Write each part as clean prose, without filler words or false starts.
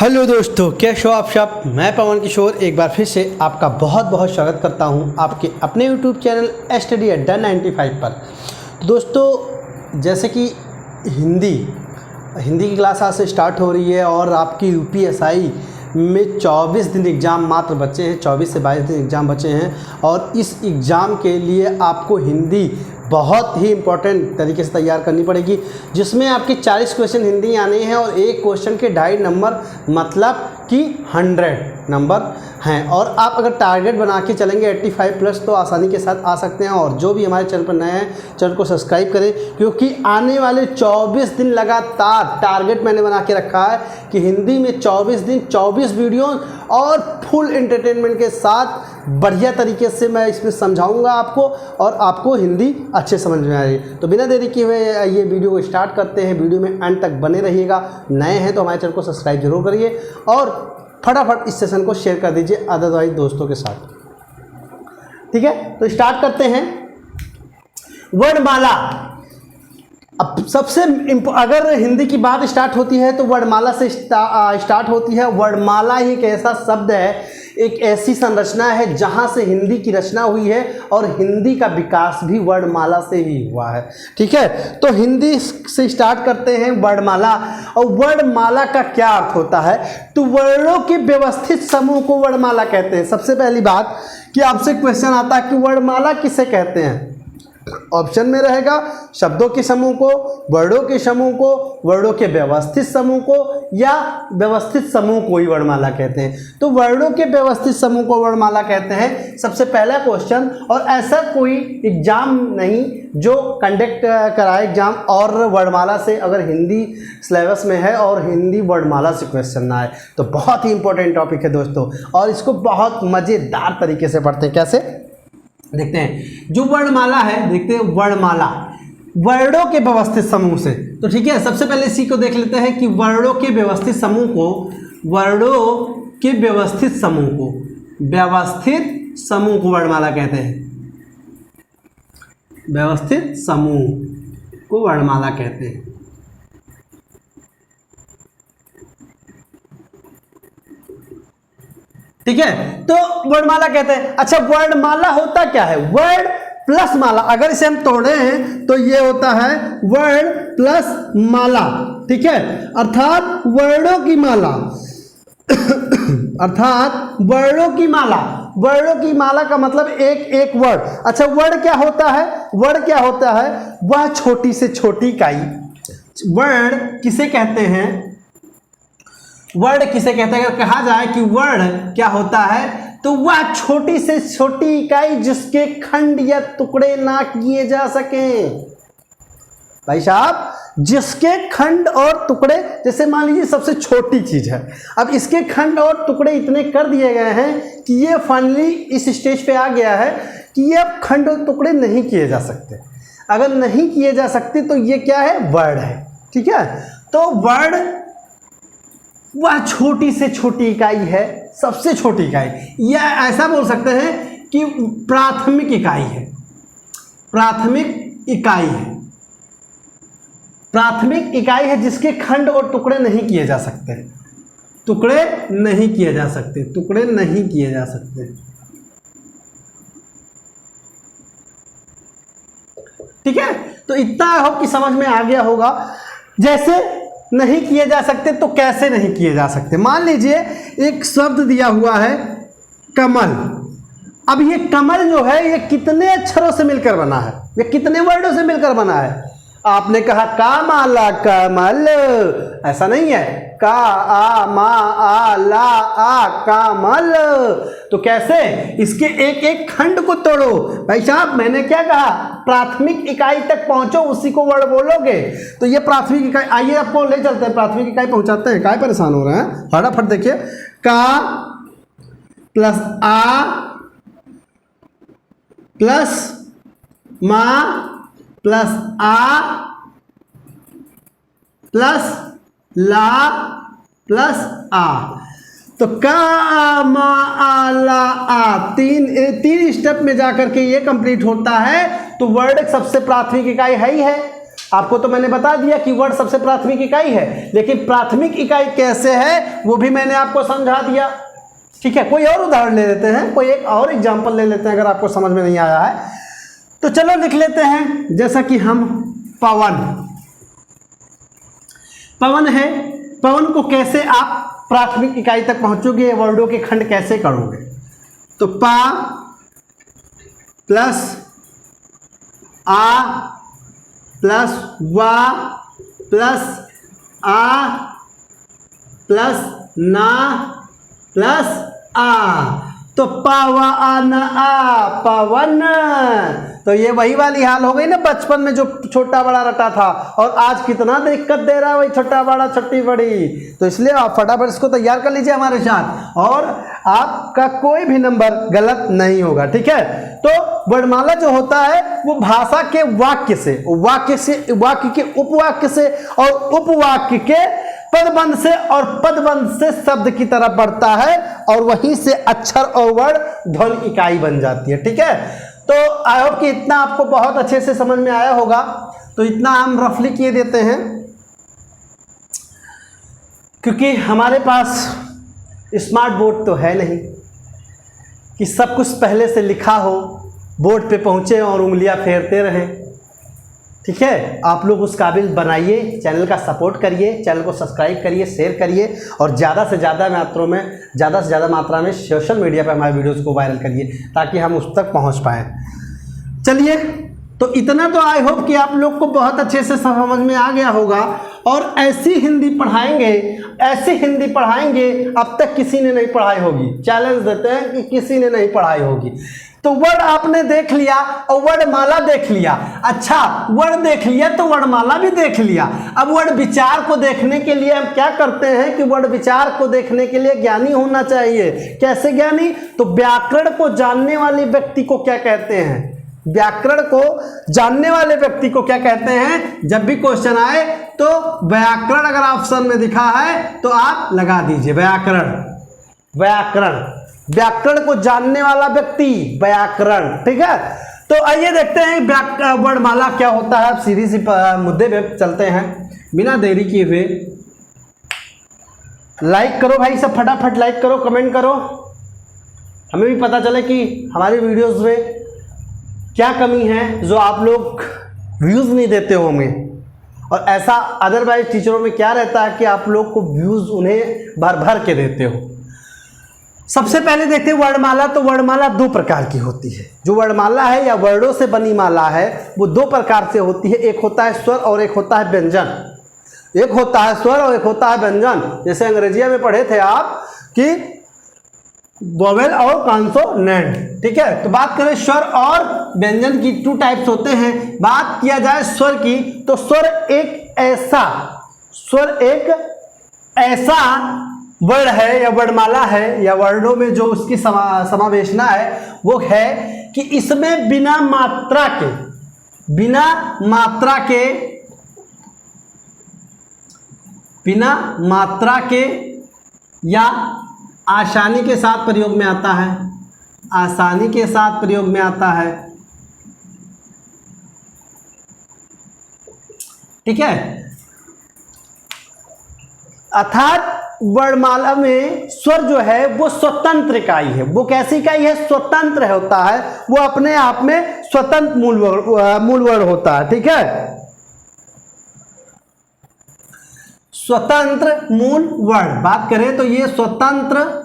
Hello दोस्तों, कैसे हो आप सब। मैं पवन किशोर एक बार फिर से आपका बहुत बहुत स्वागत करता हूं आपके अपने यूट्यूब चैनल स्टडी अड्डा 95 पर। तो दोस्तों, जैसे कि हिंदी की क्लास आज से स्टार्ट हो रही है और आपकी यूपीएसआई में 24 दिन एग्ज़ाम मात्र बचे हैं। 24 से 22 दिन एग्ज़ाम बचे हैं और इस एग्ज़ाम के लिए आपको हिंदी बहुत ही इम्पोर्टेंट तरीके से तैयार करनी पड़ेगी, जिसमें आपके 40 क्वेश्चन हिंदी आने हैं और एक क्वेश्चन के 2.5 नंबर, मतलब कि 100 नंबर हैं। और आप अगर टारगेट बना के चलेंगे 85 प्लस तो आसानी के साथ आ सकते हैं। और जो भी हमारे चैनल पर नए हैं, चैनल को सब्सक्राइब करें, क्योंकि आने वाले 24 दिन लगातार टारगेट मैंने बना के रखा है कि हिंदी में 24 दिन 24 वीडियो और फुल एंटरटेनमेंट के साथ बढ़िया तरीके से मैं इसमें समझाऊंगा आपको और आपको हिंदी अच्छे समझ में आएगी। तो बिना देरी किए हुए ये वीडियो को स्टार्ट करते हैं। वीडियो में अंत तक बने रहिएगा। नए हैं तो हमारे चैनल को सब्सक्राइब जरूर करिए और फटाफट इस सेशन को शेयर कर दीजिए अदरवाइज दोस्तों के साथ। ठीक है, तो स्टार्ट करते हैं। वर्णमाला। अब सबसे अगर हिंदी की बात स्टार्ट होती है तो वर्णमाला से स्टार्ट होती है। वर्णमाला ही एक ऐसा शब्द है, एक ऐसी संरचना है जहां से हिंदी की रचना हुई है और हिंदी का विकास भी वर्णमाला से ही हुआ है। ठीक है, तो हिंदी से स्टार्ट करते हैं वर्णमाला। और वर्णमाला का क्या अर्थ होता है? तो वर्णों के व्यवस्थित समूह को वर्णमाला कहते हैं। सबसे पहली बात कि आपसे क्वेश्चन आता है कि वर्णमाला किसे कहते हैं। ऑप्शन में रहेगा शब्दों के समूह को, वर्णों के समूह को, वर्णों के व्यवस्थित समूह को या व्यवस्थित समूह को ही वर्णमाला कहते हैं। तो वर्णों के व्यवस्थित समूह को वर्णमाला कहते हैं, सबसे पहला क्वेश्चन। और ऐसा कोई एग्जाम नहीं जो कंडक्ट कराए एग्जाम और वर्णमाला से, अगर हिंदी सिलेबस में है और हिंदी वर्णमाला से क्वेश्चन ना आए तो बहुत ही इंपॉर्टेंट टॉपिक है दोस्तों। और इसको बहुत मज़ेदार तरीके से पढ़ते हैं। कैसे देखते हैं। जो वर्णमाला है, देखते हैं वर्णमाला वर्णों के व्यवस्थित समूह से। तो ठीक है, सबसे पहले इसी को देख लेते हैं कि वर्णों के व्यवस्थित समूह को वर्णमाला कहते हैं। व्यवस्थित समूह को वर्णमाला कहते हैं। ठीक है, तो वर्णमाला कहते हैं। अच्छा, वर्णमाला होता क्या है? वर्ण प्लस माला। अगर इसे हम तोड़े हैं तो ये होता है वर्ण प्लस माला। ठीक है, अर्थात वर्णों की माला अर्थात वर्णों की माला। वर्णों की माला का मतलब एक एक वर्ण। अच्छा, वर्ण क्या होता है? वर्ण क्या होता है? वह छोटी से छोटी इकाई। वर्ण किसे कहते हैं? वर्ण किसे कहते हैं? अगर कहा जाए कि वर्ण क्या होता है तो वह छोटी से छोटी इकाई जिसके खंड या टुकड़े ना किए जा सकें। भाई साहब, जिसके खंड और टुकड़े, जैसे मान लीजिए सबसे छोटी चीज है, अब इसके खंड और टुकड़े इतने कर दिए गए हैं कि ये फाइनली इस स्टेज पे आ गया है कि ये अब खंड और टुकड़े नहीं किए जा सकते। अगर नहीं किए जा सकते तो ये क्या है? वर्ण है। ठीक है, तो वर्ण वह छोटी से छोटी इकाई है, सबसे छोटी इकाई, या ऐसा बोल सकते हैं कि प्राथमिक इकाई है। प्राथमिक इकाई है। प्राथमिक इकाई है जिसके खंड और टुकड़े नहीं किए जा सकते। टुकड़े नहीं किए जा सकते। टुकड़े नहीं किए जा सकते। ठीक है, तो इतना आई होप कि समझ में आ गया होगा। जैसे नहीं किए जा सकते तो कैसे नहीं किए जा सकते? मान लीजिए एक शब्द दिया हुआ है कमल। अब ये कमल जो है ये कितने अक्षरों से मिलकर बना है? ये कितने वर्णों से मिलकर बना है? आपने कहा का माला कमल, ऐसा नहीं है। का आ मा आ ला आ कमल। तो कैसे? इसके एक एक खंड को तोड़ो। भाई साहब, मैंने क्या कहा? प्राथमिक इकाई तक पहुंचो, उसी को वर्ण बोलोगे। तो ये प्राथमिक इकाई, आइए आपको ले चलते हैं, प्राथमिक इकाई पहुंचाते हैं। काय परेशान हो रहे हैं? फटाफट देखिए। का प्लस आ प्लस मा प्लस आ प्लस ला प्लस आ। तो का मा आ ला आ, तीन स्टेप में जाकर के ये कंप्लीट होता है। तो वर्ड सबसे प्राथमिक इकाई है ही है। आपको तो मैंने बता दिया कि वर्ड सबसे प्राथमिक इकाई है, लेकिन प्राथमिक इकाई कैसे है वो भी मैंने आपको समझा दिया। ठीक है, कोई और उदाहरण ले लेते हैं, कोई एक और एग्जाम्पल ले लेते हैं अगर आपको समझ में नहीं आया है तो। चलो लिख लेते हैं, जैसा कि हम पवन, पवन है, पवन को कैसे आप प्राथमिक इकाई तक पहुंचोगे, वर्डों के खंड कैसे करोगे? तो पा प्लस आ प्लस वा प्लस आ प्लस ना प्लस आ, तो पावा आ न आ, पवन। तो ये वही वाली हाल हो गई ना बचपन में जो छोटा बड़ा रटा था, और आज कितना दिक्कत दे रहा है वही छोटा बड़ा छोटी बड़ी। तो इसलिए आप फटाफट इसको तैयार कर लीजिए हमारे साथ, और आपका कोई भी नंबर गलत नहीं होगा। ठीक है, तो वर्णमाला जो होता है वो भाषा के वाक्य से, वाक्य के उपवाक्य से और उपवाक्य के पदबंध से और पदबंध से शब्द की तरफ बढ़ता है, और वहीं से अक्षर और वर्ण ध्वनि इकाई बन जाती है। ठीक है, तो आई होप कि इतना आपको बहुत अच्छे से समझ में आया होगा। तो इतना हम रफली किए देते हैं, क्योंकि हमारे पास स्मार्ट बोर्ड तो है नहीं कि सब कुछ पहले से लिखा हो, बोर्ड पे पहुंचे और उंगलियां फेरते रहें। ठीक है, आप लोग उस काबिल बनाइए, चैनल का सपोर्ट करिए, चैनल को सब्सक्राइब करिए, शेयर करिए, और ज़्यादा से ज़्यादा मात्रा में सोशल मीडिया पर हमारे वीडियोस को वायरल करिए ताकि हम उस तक पहुंच पाएँ। चलिए, तो इतना तो आई होप कि आप लोग को बहुत अच्छे से समझ में आ गया होगा, और ऐसी हिंदी पढ़ाएंगे अब तक किसी ने नहीं पढ़ाई होगी। चैलेंज देते हैं कि किसी ने नहीं पढ़ाई होगी। तो वर्ड आपने देख लिया और वर्णमाला देख लिया। अच्छा, वर्ड देख लिया तो वर्णमाला भी देख लिया। अब वर्ड विचार को देखने के लिए हम क्या करते हैं कि वर्ड विचार को देखने के लिए ज्ञानी होना चाहिए। कैसे ज्ञानी? तो व्याकरण को जानने वाले व्यक्ति को क्या कहते हैं? व्याकरण को जानने वाले व्यक्ति को क्या कहते हैं? जब भी क्वेश्चन आए तो व्याकरण अगर ऑप्शन में दिखा है तो आप लगा दीजिए व्याकरण। व्याकरण को जानने वाला व्यक्ति व्याकरण। ठीक है, तो आइए देखते हैं वर्णमाला क्या होता है। अब सीधी सी मुद्दे पे चलते हैं बिना देरी किए हुए। लाइक करो भाई सब, फटाफट लाइक करो, कमेंट करो, हमें भी पता चले कि हमारी वीडियोस में क्या कमी है जो आप लोग व्यूज़ नहीं देते हो हमें, और ऐसा अदरवाइज टीचरों में क्या रहता है कि आप लोग को व्यूज़ उन्हें भर भर के देते हो। सबसे पहले देखते हैं वर्णमाला। तो वर्णमाला दो प्रकार की होती है। जो वर्णमाला है या वर्डों से बनी माला है वो दो प्रकार से होती है। एक होता है स्वर और एक होता है व्यंजन। एक होता है स्वर और एक होता है व्यंजन। जैसे अंग्रेजिया में पढ़े थे आप कि वोवेल और कॉन्सोनेंट। ठीक है, तो बात करें स्वर और व्यंजन की, टू टाइप्स होते हैं। बात किया जाए स्वर की तो स्वर एक ऐसा वर्ड है या वर्णमाला है या वर्णों में जो उसकी समावेशना है वो है कि इसमें बिना मात्रा के या आसानी के साथ प्रयोग में आता है। आसानी के साथ प्रयोग में आता है। ठीक है, अर्थात वर्णमाला में स्वर जो है वो स्वतंत्र इकाई है। वो कैसी इकाई है? स्वतंत्र होता है, वो अपने आप में स्वतंत्र मूल वर्ण होता है। ठीक है, स्वतंत्र मूल वर्ण बात करें तो ये स्वतंत्र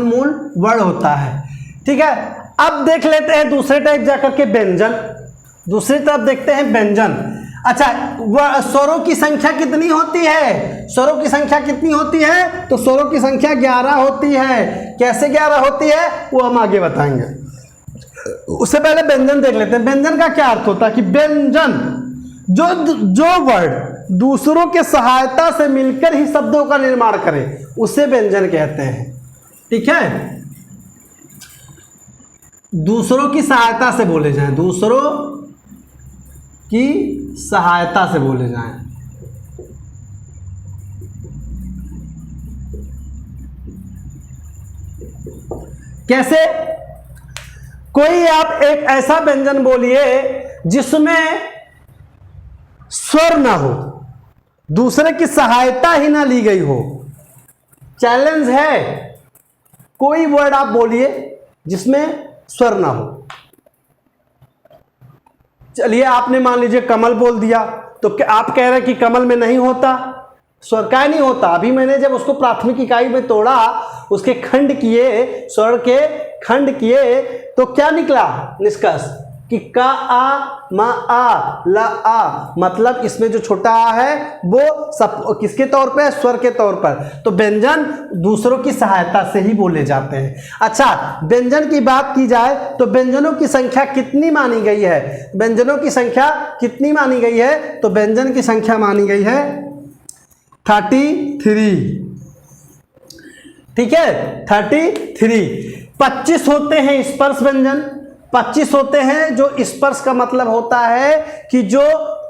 मूल वर्ण होता है। ठीक है, अब देख लेते हैं दूसरे टाइप जाकर के व्यंजन। दूसरी तरफ देखते हैं व्यंजन। अच्छा, स्वरों की संख्या कितनी होती है? स्वरों की संख्या कितनी होती है? तो स्वरों की संख्या 11 होती है। कैसे 11 होती है वो हम आगे बताएंगे। उससे पहले व्यंजन देख लेते हैं। व्यंजन का क्या अर्थ होता है कि व्यंजन जो वर्ड दूसरों के सहायता से मिलकर ही शब्दों का निर्माण करे उसे व्यंजन कहते हैं। ठीक है, दूसरों की सहायता से बोले जाएं, दूसरों की सहायता से बोले जाएं। कैसे? कोई आप एक ऐसा व्यंजन बोलिए जिसमें स्वर ना हो, दूसरे की सहायता ही ना ली गई हो। चैलेंज है, कोई वर्ड आप बोलिए जिसमें स्वर ना हो। चलिए आपने मान लीजिए कमल बोल दिया, तो क्या आप कह रहे हैं कि कमल में नहीं होता स्वर? क्या नहीं होता? अभी मैंने जब उसको प्राथमिक इकाई में तोड़ा, उसके खंड किए, स्वर के खंड किए, तो क्या निकला निष्कर्ष कि का आ मा आ ला आ, मतलब इसमें जो छोटा आ है वो सब किसके तौर पे? स्वर के तौर पर। तो व्यंजन दूसरों की सहायता से ही बोले जाते हैं। अच्छा, व्यंजन की बात की जाए तो व्यंजनों की संख्या कितनी मानी गई है? व्यंजनों की संख्या कितनी मानी गई है? तो व्यंजन की संख्या मानी गई है 33। ठीक है, 33। 25 होते हैं स्पर्श व्यंजन, 25 होते हैं जो स्पर्श का मतलब होता है कि जो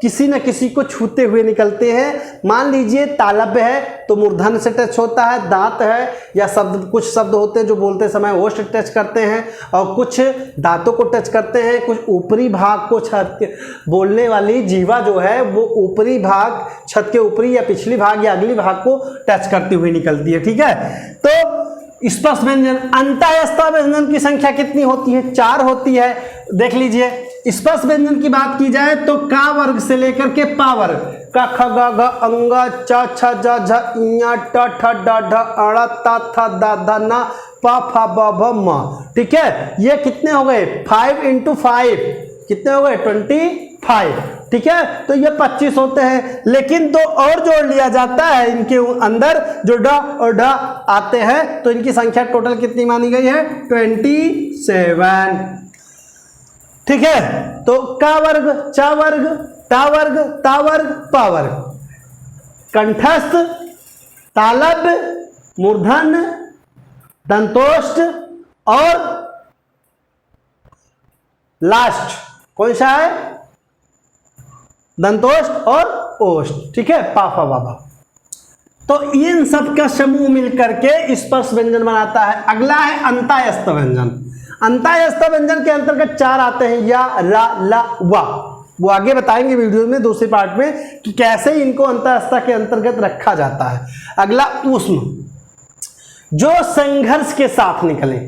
किसी न किसी को छूते हुए निकलते हैं। मान लीजिए तालव्य है तो मूर्धन्य से टच होता है, दांत है या शब्द, कुछ शब्द होते हैं जो बोलते समय ओष्ठ टच करते हैं और कुछ दांतों को टच करते हैं, कुछ ऊपरी भाग को छत बोलने वाली जीवा जो है वो ऊपरी भाग, छत के ऊपरी या पिछली भाग या अगली भाग को टच करती हुई निकलती है। ठीक है, तो स्पर्श व्यंजन। अंतःस्थ व्यंजन की संख्या कितनी होती है? 4 होती है। देख लीजिए, स्पर्श व्यंजन की बात की जाए तो का वर्ग से लेकर के पा वर्ग, क ख ग घ अंग च छ ज झ ञ ट ठ ड ढ अण त थ द ध न प फ ब भ म। ठीक है, ये कितने हो गए? 5 × 5 कितने हो गए? 25। ठीक है, तो ये 25 होते हैं। लेकिन दो और जोड़ लिया जाता है इनके अंदर, जो ड और ढ आते हैं, तो इनकी संख्या टोटल कितनी मानी गई है? 27। ठीक है, तो का वर्ग, चा वर्ग, टा वर्ग, ता वर्ग, पा वर्ग। कंठस्थ, तालव्य, मूर्धन्य, दंतोष्ठ और लास्ट कौन सा है? दंतोष्ठ और ओष्ठ। ठीक है, पाफा बाबा। तो इन सब का समूह मिलकर के स्पर्श व्यंजन बनाता है। अगला है अंतःस्थ व्यंजन। अंतःस्थ व्यंजन के अंतर्गत 4 आते हैं, या, रा, ला, वा। वो आगे बताएंगे वीडियो में दूसरी पार्ट में कि कैसे इनको अंतःस्थ के अंतर्गत रखा जाता है। अगला ऊष्म, जो संघर्ष के साथ निकले,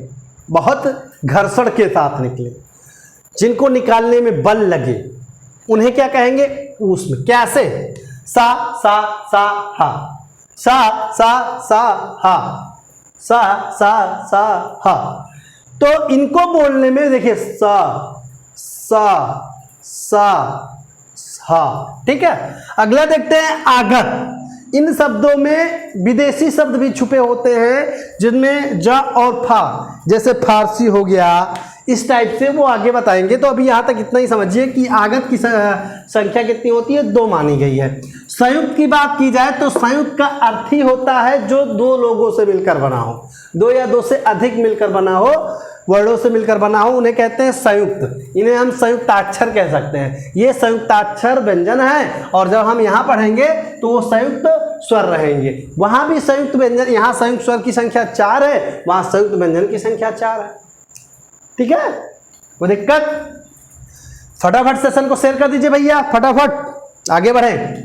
बहुत घर्षण के साथ निकले, जिनको निकालने में बल लगे, उन्हें क्या कहेंगे? ऊष्म। कैसे? सा सा सा हा, सा सा सा हा, सा सा सा हा। तो इनको बोलने में देखिए सा सा सा हा। ठीक है, अगला देखते हैं आगत। इन शब्दों में विदेशी शब्द भी छुपे होते हैं, जिनमें ज और फा, जैसे फारसी हो गया, इस टाइप से वो आगे बताएंगे। तो अभी यहाँ तक इतना ही समझिए कि आगत की संख्या कितनी होती है? 2 मानी गई है। संयुक्त की बात की जाए तो संयुक्त का अर्थ ही होता है जो 2 लोगों से मिलकर बना हो, 2 या 2 से अधिक मिलकर बना हो, वर्डों से मिलकर बना हो, उन्हें कहते हैं संयुक्त। इन्हें हम संयुक्ताक्षर कह सकते हैं। ये संयुक्ताक्षर व्यंजन है, और जब हम यहाँ पढ़ेंगे तो वो संयुक्त स्वर रहेंगे। वहाँ भी संयुक्त व्यंजन, यहाँ संयुक्त स्वर की संख्या 4 है, वहाँ संयुक्त व्यंजन की संख्या 4 है। ठीक है, वो दिक्कत? फटाफट सेशन को शेयर कर दीजिए भैया, फटाफट आगे बढ़ें।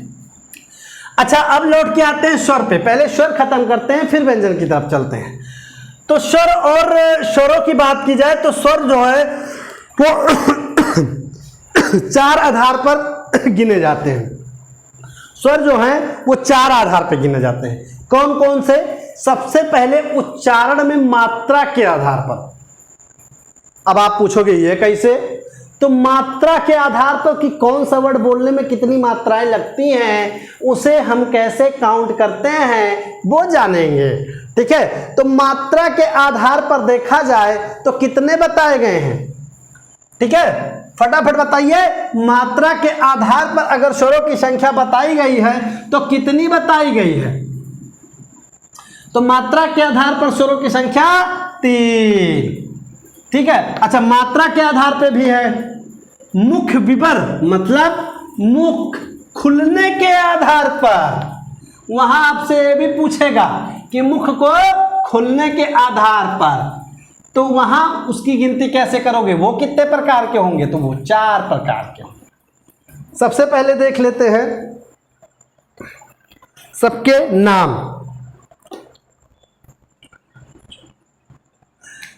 अच्छा, अब लौट के आते हैं स्वर पे। पहले स्वर खत्म करते हैं, फिर व्यंजन की तरफ चलते हैं। तो स्वर और स्वरों की बात की जाए तो स्वर जो है वो 4 आधार पर गिने जाते हैं। स्वर जो हैं वो 4 आधार पर गिने जाते हैं। कौन कौन से? सबसे पहले उच्चारण में मात्रा के आधार पर। अब आप पूछोगे ये कैसे? तो मात्रा के आधार पर कि कौन सा वर्ड बोलने में कितनी मात्राएं लगती हैं, उसे हम कैसे काउंट करते हैं वो जानेंगे। ठीक है, तो मात्रा के आधार पर देखा जाए तो कितने बताए गए हैं? ठीक है, फटाफट बताइए। मात्रा के आधार पर अगर स्वरों की संख्या बताई गई है तो कितनी बताई गई है? तो मात्रा के आधार पर स्वरों की संख्या 3। ठीक है, अच्छा, मात्रा के आधार पे भी है मुख विवर, मतलब मुख खुलने के आधार पर। वहां आपसे ये भी पूछेगा कि मुख को खुलने के आधार पर तो वहां उसकी गिनती कैसे करोगे? वो कितने प्रकार के होंगे? तो वो 4 प्रकार के होंगे। सबसे पहले देख लेते हैं सबके नाम।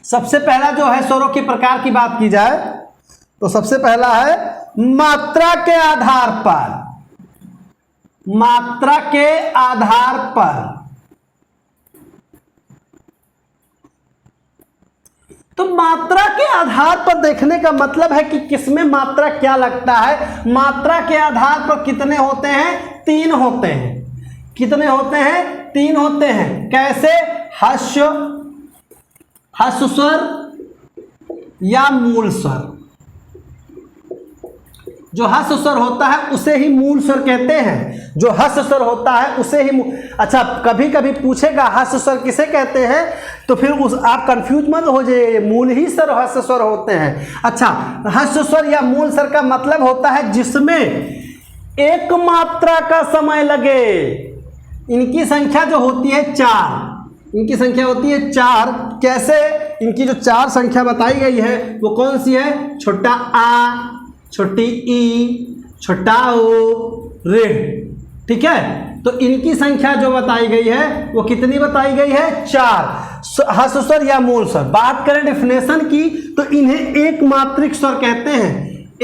सबसे पहला जो है स्वरों के प्रकार की बात की जाए तो सबसे पहला है मात्रा के आधार पर। मात्रा के आधार पर, तो मात्रा के आधार पर देखने का मतलब है कि किसमें मात्रा क्या लगता है। मात्रा के आधार पर कितने होते हैं? 3 होते हैं। कितने होते हैं? 3 होते हैं। कैसे? ह्रस्व, ह्रस्व स्वर या मूल स्वर। जो ह्रस्व स्वर होता है उसे ही मूल स्वर कहते हैं। जो ह्रस्व स्वर होता है उसे ही अच्छा, कभी कभी पूछेगा ह्रस्व स्वर किसे कहते हैं, तो फिर आप कंफ्यूज मत हो जाइए, मूल ही स्वर ह्रस्व स्वर होते हैं। अच्छा, ह्रस्व स्वर या मूल स्वर का मतलब होता है जिसमें एक मात्रा का समय लगे। इनकी संख्या जो होती है 4, इनकी संख्या होती है 4। कैसे? इनकी जो 4 संख्या बताई गई है वो कौन सी है? छोटा आ, छोटी ई, छोटा ओ, ऋण। ठीक है, तो इनकी संख्या जो बताई गई है वो कितनी बताई गई है? 4। ह्रस्व स्वर या मूल स्वर। बात करें डेफिनेशन की तो इन्हें एक मात्रिक स्वर कहते हैं।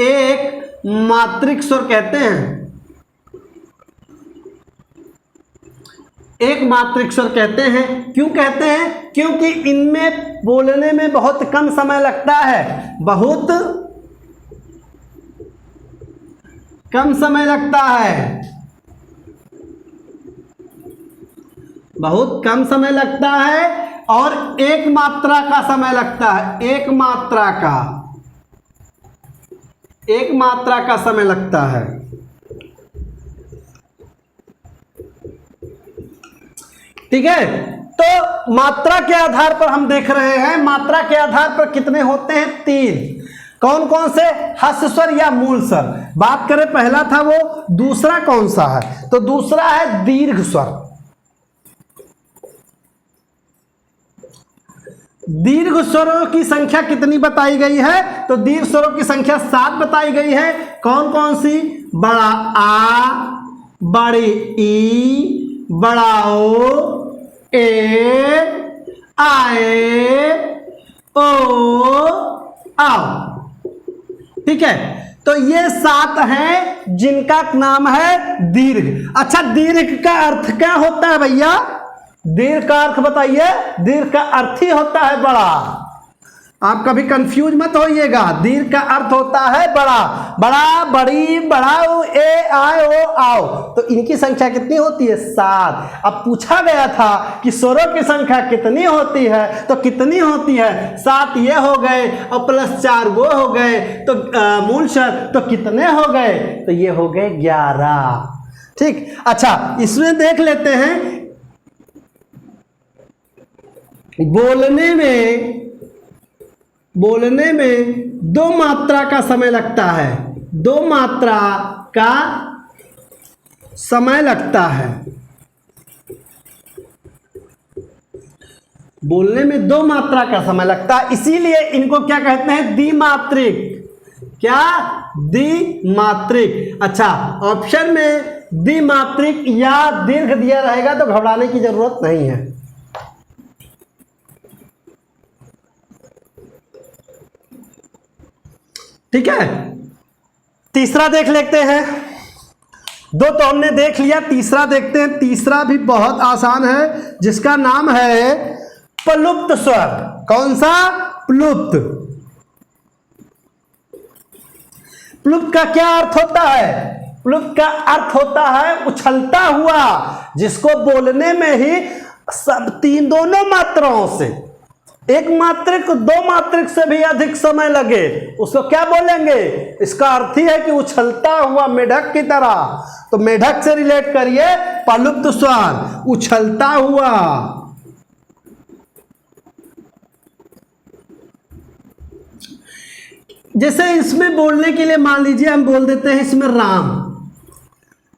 एक मात्रिक स्वर कहते हैं। एक मात्रिक स्वर कहते हैं। क्यों कहते हैं? क्योंकि इनमें बोलने में बहुत कम समय लगता है। बहुत कम समय लगता है। बहुत कम समय लगता है और एक मात्रा का समय लगता है। एक मात्रा का, एक मात्रा का समय लगता है। ठीक है, तो मात्रा के आधार पर हम देख रहे हैं। मात्रा के आधार पर कितने होते हैं? 3। कौन कौन से? ह्रस्व स्वर या मूल स्वर। बात करें पहला था वो, दूसरा कौन सा है? तो दूसरा है दीर्घ स्वर। दीर्घ स्वरों की संख्या कितनी बताई गई है? तो दीर्घ स्वरों की संख्या 7 बताई गई है। कौन कौन सी? बड़ा आ, बड़ी ई, बड़ा ओ, ए, आए, ओ, आओ। ठीक है, तो ये 7 हैं जिनका नाम है दीर्घ। अच्छा, दीर्घ का अर्थ क्या होता है भैया? दीर्घ का अर्थ बताइए। दीर्घ का अर्थ ही होता है बड़ा। आप कभी कंफ्यूज मत होइएगा। दीर्घ का अर्थ होता है बड़ा। बड़ा, बड़ी, बढ़ाओ, ए, आए, ओ, आओ। तो इनकी संख्या कितनी होती है? 7। अब पूछा गया था कि स्वरों की संख्या कितनी होती है, तो कितनी होती है? 7 ये हो गए और प्लस 4 वो हो गए, तो मूल स्वर तो कितने हो गए? तो ये हो गए 11। ठीक, अच्छा इसमें देख लेते हैं। बोलने में 2 मात्रा का समय लगता है। 2 मात्रा का समय लगता है। बोलने में 2 मात्रा का समय लगता है, इसीलिए इनको क्या कहते हैं? द्विमात्रिक। क्या? द्विमात्रिक। अच्छा, ऑप्शन में द्विमात्रिक या दीर्घ दिया रहेगा तो घबराने की जरूरत नहीं है। ठीक है, तीसरा देख लेते हैं। 2 तो हमने देख लिया, तीसरा देखते हैं। तीसरा भी बहुत आसान है, जिसका नाम है प्लुप्त स्वर। कौन सा? प्लुप्त। प्लुप्त का क्या अर्थ होता है? प्लुप्त का अर्थ होता है उछलता हुआ, जिसको बोलने में ही सब दोनों मात्राओं से, एक मात्रिक 2 मात्रिक से भी अधिक समय लगे, उसको क्या बोलेंगे? इसका अर्थ ही है कि उछलता हुआ, मेढक की तरह। तो मेढक से रिलेट करिए प्लुप्त स्वर, उछलता हुआ। जैसे इसमें बोलने के लिए मान लीजिए हम बोल देते हैं इसमें राम,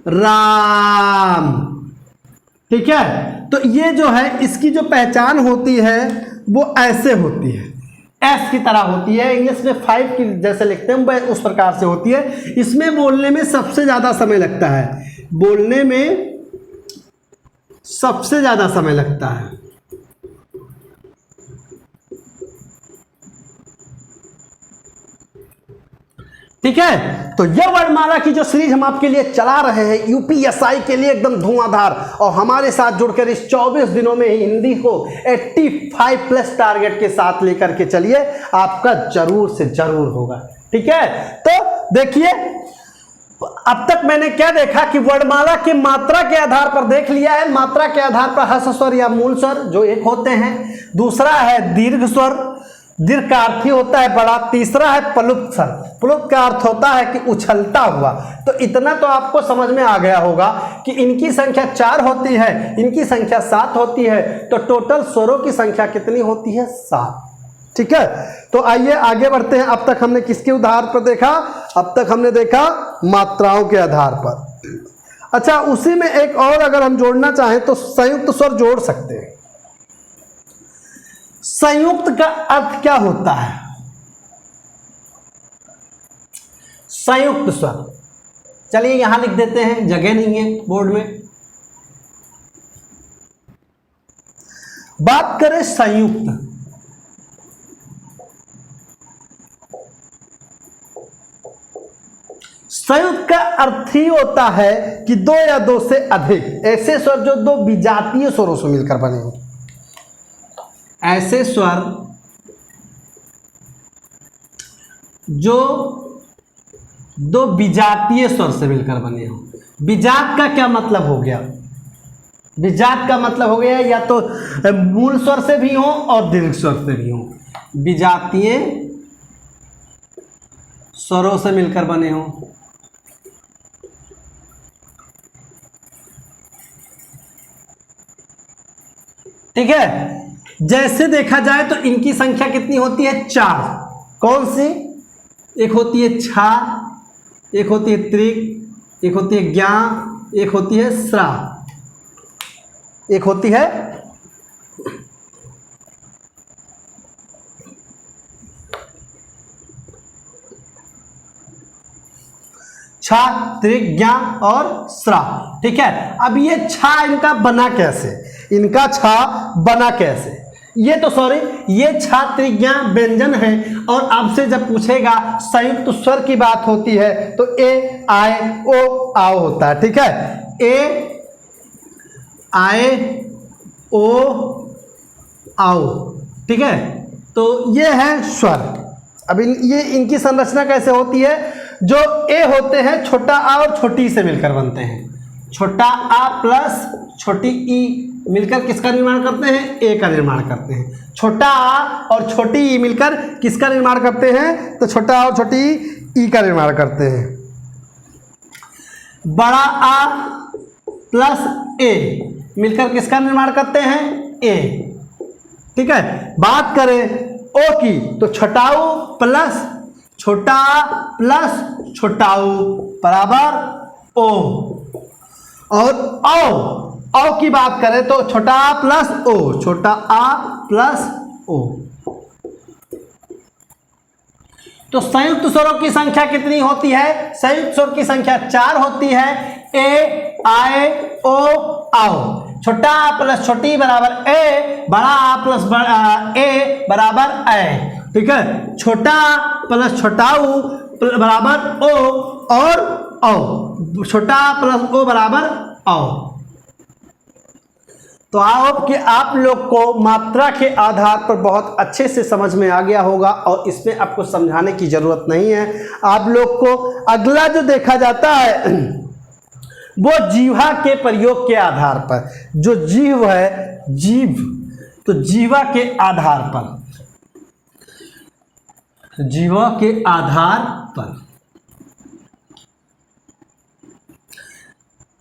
राम। ठीक है, तो ये जो है इसकी जो पहचान होती है वो ऐसे होती है। एस की तरह होती है, इंग्लिश में 5 की जैसे लिखते हैं वह उस प्रकार से होती है। इसमें बोलने में सबसे ज़्यादा समय लगता है, बोलने में सबसे ज़्यादा समय लगता है। ठीक है, तो यह वर्णमाला की जो सीरीज हम आपके लिए चला रहे हैं यूपीएसआई के लिए एकदम धुआंधार, और हमारे साथ जुड़कर इस 24 दिनों में ही हिंदी को 85+ टारगेट के साथ लेकर के चलिए, आपका जरूर से जरूर होगा। ठीक है, तो देखिए अब तक मैंने क्या देखा कि वर्णमाला के मात्रा के आधार पर देख लिया है। मात्रा के आधार पर ह्रस्व स्वर या मूल स्वर जो एक होते हैं, दूसरा है दीर्घ स्वर, दीर्घ का अर्थ ही होता है बड़ा, तीसरा है प्लुप्त स्वर, प्लुप्त का अर्थ होता है कि उछलता हुआ। तो इतना तो आपको समझ में आ गया होगा कि इनकी संख्या 4 होती है, इनकी संख्या 7 होती है, तो टोटल स्वरों की संख्या कितनी होती है? 7। ठीक है, तो आइए आगे बढ़ते हैं। अब तक हमने किसके आधार पर देखा? अब तक हमने देखा मात्राओं के आधार पर। अच्छा, उसी में एक और अगर हम जोड़ना चाहें तो संयुक्त स्वर जोड़ सकते हैं। संयुक्त का अर्थ क्या होता है? संयुक्त स्वर, चलिए यहां लिख देते हैं, जगह नहीं है बोर्ड में। बात करें संयुक्त, संयुक्त का अर्थ ही होता है कि 2 या 2 से अधिक ऐसे स्वर जो 2 विजातीय स्वरों से मिलकर बने हों, ऐसे स्वर जो 2 विजातीय स्वर से मिलकर बने हों। विजात का क्या मतलब हो गया? विजात का मतलब हो गया या तो मूल स्वर से भी हो और दीर्घ स्वर से भी हो, विजातीय स्वरों से मिलकर बने हों। ठीक है, जैसे देखा जाए तो इनकी संख्या कितनी होती है? 4। कौन सी? एक होती है छा, एक होती है त्रिक, एक होती है ज्ञा, एक होती है स्रा, एक होती है छा, त्रिक, ज्ञा और स्रा। ठीक है, अब ये छा इनका बना कैसे? इनका छा बना कैसे? ये तो सॉरी, ये छा त्रिक ज्ञा व्यंजन है, और आपसे जब पूछेगा संयुक्त स्वर की बात होती है तो ए आए ओ आओ होता है। ठीक है, ए आए ओ आओ। ठीक है, तो ये है स्वर। अब ये इनकी संरचना कैसे होती है? जो ए होते हैं छोटा आ और छोटी से मिलकर बनते हैं। छोटा आ प्लस छोटी ई मिलकर किसका निर्माण करते हैं? ए का निर्माण करते हैं। छोटा आ और छोटी ई मिलकर किसका निर्माण करते हैं? तो छोटा आ और छोटी ई का निर्माण करते हैं। बड़ा आ प्लस ए मिलकर किसका निर्माण करते हैं? ए। ठीक है, बात करें ओ की तो छोटाऊ प्लस छोटा प्लस छोटाऊ बराबर ओ, और औ की बात करें तो छोटा आ प्लस ओ, छोटा आ प्लस ओ। तो संयुक्त स्वरों की संख्या कितनी होती है? संयुक्त स्वर की संख्या 4 होती है। ए आए ओ आओ। छोटा आ प्लस छोटी बराबर ए, बड़ा आ प्लस ए बराबर ए। ठीक है, छोटा आ प्लस छोटाऊ बराबर ओ, और औ, छोटा आ प्लस ओ बराबर औ। तो आओ कि आप लोग को मात्रा के आधार पर बहुत अच्छे से समझ में आ गया होगा, और इसमें आपको समझाने की जरूरत नहीं है। आप लोग को अगला जो देखा जाता है वो जीवा के प्रयोग के आधार पर, जो जीव है, जीव, तो जीवा के आधार पर, जीवा के आधार पर,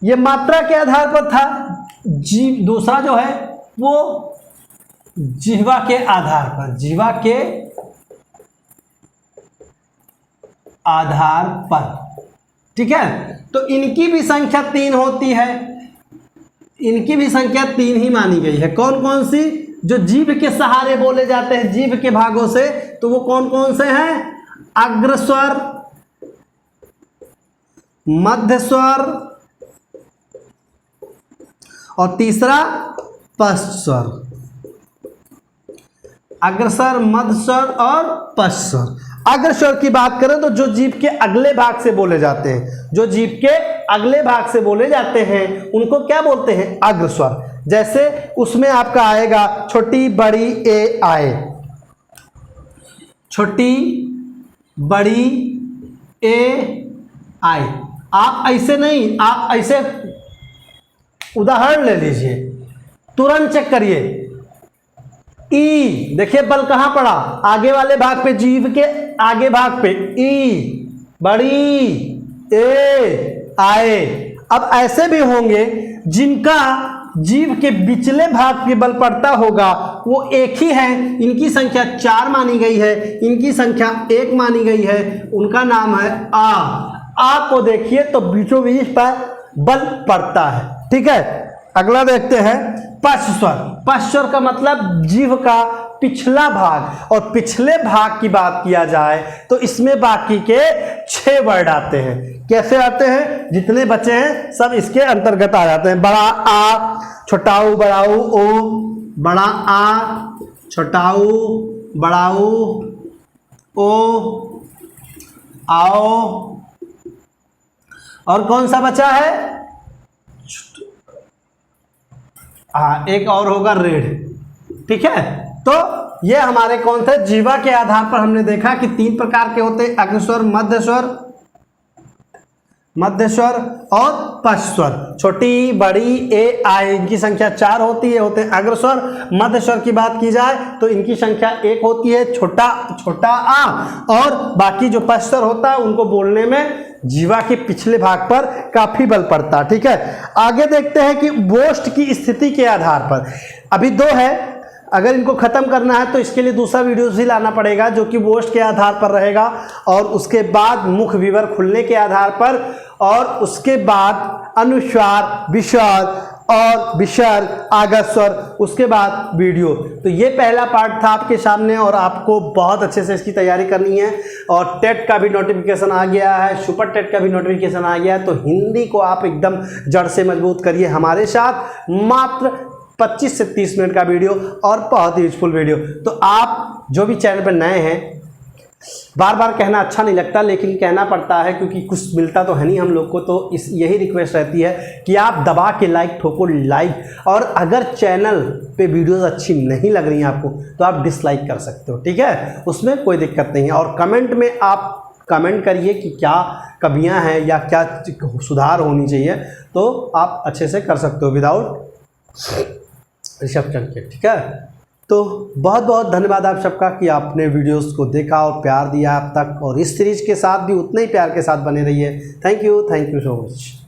ये मात्रा के आधार पर था। जीव दूसरा जो है वो जीवा के आधार पर, जीवा के आधार पर। ठीक है, तो इनकी भी संख्या 3 होती है, इनकी भी संख्या 3 ही मानी गई है। कौन कौन सी? जो जीभ के सहारे बोले जाते हैं, जीभ के भागों से, तो वो कौन कौन से हैं? अग्रस्वर, मध्य स्वर और तीसरा पश्च स्वर। अग्रस्वर, मध्य स्वर और पश्च स्वर। अग्रस्वर की बात करें तो जो जीभ के अगले भाग से बोले जाते हैं, जो जीभ के अगले भाग से बोले जाते हैं उनको क्या बोलते हैं? अग्रस्वर। जैसे उसमें आपका आएगा छोटी बड़ी ए आए, छोटी बड़ी ए आए। आप ऐसे नहीं, आप ऐसे उदाहरण ले लीजिए, तुरंत चेक करिए। ई, देखिए बल कहां पड़ा? आगे वाले भाग पे, जीभ के आगे भाग पे। ई, बड़ी ए आए। अब ऐसे भी होंगे जिनका जीभ के बिचले भाग पे बल पड़ता होगा, वो एक ही है, इनकी संख्या 4 मानी गई है, इनकी संख्या 1 मानी गई है, उनका नाम है आ। आ को देखिए तो बीचों बीच पर बल पड़ता है। ठीक है, अगला देखते हैं पश्च स्वर। पश्च स्वर का मतलब जीभ का पिछला भाग, और पिछले भाग की बात किया जाए तो इसमें बाकी के 6 वर्ड आते हैं। कैसे आते हैं? जितने बचे हैं सब इसके अंतर्गत आ जाते हैं। बड़ा आ, छोटाऊ बड़ाऊ ओ, बड़ा आ, छोटाऊ बड़ाऊ ओ, आओ। और कौन सा बचा है? एक और होगा रेड। ठीक है, तो ये हमारे कौन थे? जीवा के आधार पर हमने देखा कि 3 प्रकार के होते हैं, अग्रस्वर, मध्य स्वर और पश्च स्वर। छोटी बड़ी ए आई, इनकी संख्या 4 होती है, होते हैं अग्रस्वर। मध्य स्वर की बात की जाए तो इनकी संख्या 1 होती है, छोटा छोटा आ। और बाकी जो पश्च स्वर होता है उनको बोलने में जीवा के पिछले भाग पर काफी बल पड़ता है। ठीक है, आगे देखते हैं कि वोष्ठ की स्थिति के आधार पर, अभी 2 है, अगर इनको खत्म करना है तो इसके लिए दूसरा वीडियो भी लाना पड़ेगा जो कि वोष्ठ के आधार पर रहेगा, और उसके बाद मुख विवर खुलने के आधार पर, और उसके बाद अनुस्वार, विसर्ग और विसर्ग, आगत स्वर, उसके बाद वीडियो। तो ये पहला पार्ट था आपके सामने, और आपको बहुत अच्छे से इसकी तैयारी करनी है। और टेट का भी नोटिफिकेशन आ गया है, सुपर टेट का भी नोटिफिकेशन आ गया है, तो हिंदी को आप एकदम जड़ से मजबूत करिए हमारे साथ। मात्र 25 से 30 मिनट का वीडियो और बहुत ही यूजफुल वीडियो। तो आप जो भी चैनल पर नए हैं, बार बार कहना अच्छा नहीं लगता लेकिन कहना पड़ता है क्योंकि कुछ मिलता तो है नहीं हम लोग को, तो इस यही रिक्वेस्ट रहती है कि आप दबा के लाइक ठोको लाइक। और अगर चैनल पे वीडियोस अच्छी नहीं लग रही हैं आपको तो आप डिसलाइक कर सकते हो। ठीक है, उसमें कोई दिक्कत नहीं है। और कमेंट में आप कमेंट करिए कि क्या कमियां हैं या क्या सुधार होनी चाहिए, तो आप अच्छे से कर सकते हो विदाउट रिसेप्शन के। ठीक है, तो बहुत बहुत धन्यवाद आप सबका कि आपने वीडियोस को देखा और प्यार दिया अब तक, और इस सीरीज के साथ भी उतने ही प्यार के साथ बने रहिए। Thank you so much.